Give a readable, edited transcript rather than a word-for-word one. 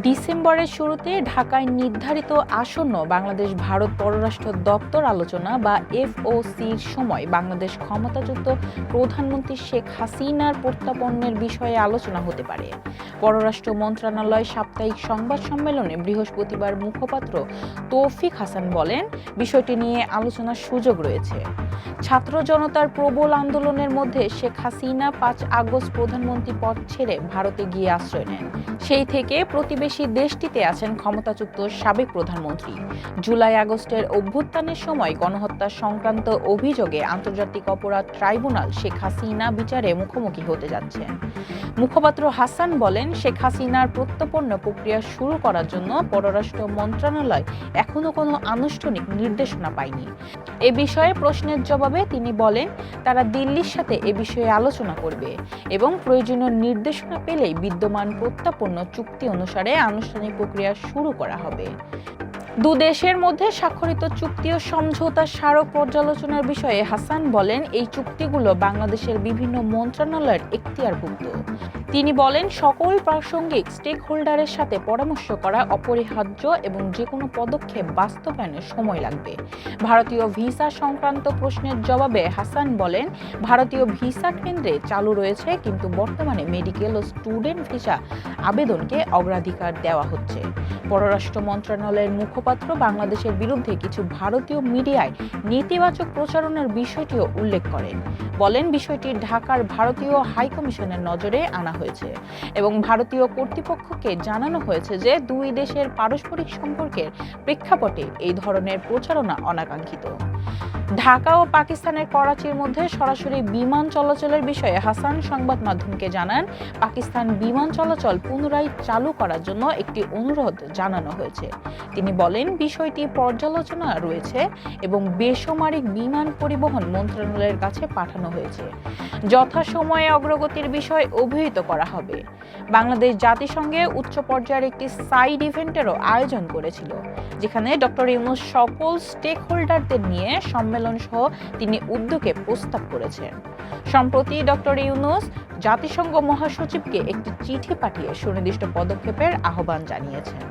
ডিসেম্বরের শুরুতে ঢাকায় নির্ধারিত আসন্ন বাংলাদেশ ভারত পররাষ্ট্র দপ্তর আলোচনা বা এফওসির সময় বাংলাদেশ ক্ষমতাচ্যুত প্রধানমন্ত্রী শেখ হাসিনার প্রত্যাপনের বিষয়ে আলোচনা হতে পারে। পররাষ্ট্র মন্ত্রণালয় সাপ্তাহিক সংবাদ সম্মেলনে বৃহস্পতিবার মুখপাত্র তৌফিক হাসান বলেন, বিষয়টি নিয়ে আলোচনার সুযোগ রয়েছে। ছাত্র জনতার প্রবল আন্দোলনের মধ্যে শেখ হাসিনা 5 আগস্ট প্রধানমন্ত্রী পদ ছেড়ে ভারতে গিয়ে আশ্রয় নেন। সেই থেকে প্রতিবেশী দেশটিতে আছেন ক্ষমতাচ্যুত সাবেক প্রধানমন্ত্রী। জুলাই আগস্টের অভ্যুত্থানের সময় গণহত্যা সংক্রান্ত অভিযোগে আন্তর্জাতিক অপরাধ ট্রাইব্যুনাল শেখ হাসিনা বিচারে মুখোমুখি হতে যাচ্ছে। মুখপাত্র হাসান বলেন, শেখ হাসিনার প্রত্যর্পণ প্রক্রিয়া শুরু করার জন্য পররাষ্ট্র মন্ত্রণালয় এখনো কোনো আনুষ্ঠানিক নির্দেশনা পায়নি। এ বিষয়ে প্রশ্নের জবাবে তিনি বলেন, তারা দিল্লির সাথে এ বিষয়ে আলোচনা করবে এবং প্রয়োজনীয় নির্দেশনা পেলেই বিদ্যমান প্রত্যর্পণ চুক্তি অনুসারে আনুষ্ঠানিক প্রক্রিয়া শুরু করা হবে। দুদেশের মধ্যে স্বাক্ষরিত চুক্তি ও সমঝোতা স্মারক পর্যালোচনার বিষয়ে হাসান বলেন, এই চুক্তিগুলো বাংলাদেশের বিভিন্ন মন্ত্রণালয়ের এখতিয়ারভুক্ত। তিনি বলেন, সকল প্রাসঙ্গিক স্টেক হোল্ডারের সাথে পরামর্শ করা অপরিহার্য এবং যে কোনো পদক্ষেপ বাস্তবায়নে সময় লাগবে। ভারতীয় ভিসা সংক্রান্ত প্রশ্নের জবাবে হাসান বলেন, ভারতীয় ভিসা কেন্দ্রে চালু রয়েছে, কিন্তু বর্তমানে মেডিকেল ও স্টুডেন্ট ভিসা আবেদনকে অগ্রাধিকার দেওয়া হচ্ছে। পররাষ্ট্র মন্ত্রণালয়ের মুখপাত্র বাংলাদেশের বিরুদ্ধে কিছু ভারতীয় মিডিয়ায় নেতিবাচক প্রচারণার বিষয়টিও উল্লেখ করেন। বলেন, বিষয়টি ঢাকার ভারতীয় হাইকমিশনের নজরে আনা হয়েছে এবং ভারতীয় কর্তৃপক্ষকে জানানো হয়েছে যে দুই দেশের পারস্পরিক সম্পর্কের প্রেক্ষাপটে এই ধরনের প্রচারণা অনাকাঙ্ক্ষিত। ঢাকা ও পাকিস্তানের করাচির মধ্যে সরাসরি বিমান চলাচলের বিষয়ে হাসান সংবাদ মাধ্যমকে জানান, পাকিস্তান বিমান চলাচল পুনরায় চালু করার জন্য একটি অনুরোধ জানানো হয়েছে। তিনি বলেন, বিষয়টি পর্যালোচনা রয়েছে এবং বেসামরিক বিমান পরিবহন মন্ত্রণালয়ের কাছে পাঠানো হয়েছে। যথাসময়ে অগ্রগতির বিষয় অভিহিত করা হবে। বাংলাদেশ জাতিসংঘে উচ্চ পর্যায়ের একটি সাইড ইভেন্টেরও আয়োজন করেছিল, যেখানে ডক্টর ইউনূস সকল স্টেক হোল্ডারদের নিয়ে সম্মেলন সহ তিনি উদ্যোগে প্রস্তাব করেছেন। সম্প্রতি ডক্টর ইউনূস জাতিসংঘ মহাসচিবকে একটি চিঠি পাঠিয়ে সুনির্দিষ্ট পদক্ষেপের আহ্বান জানিয়েছেন।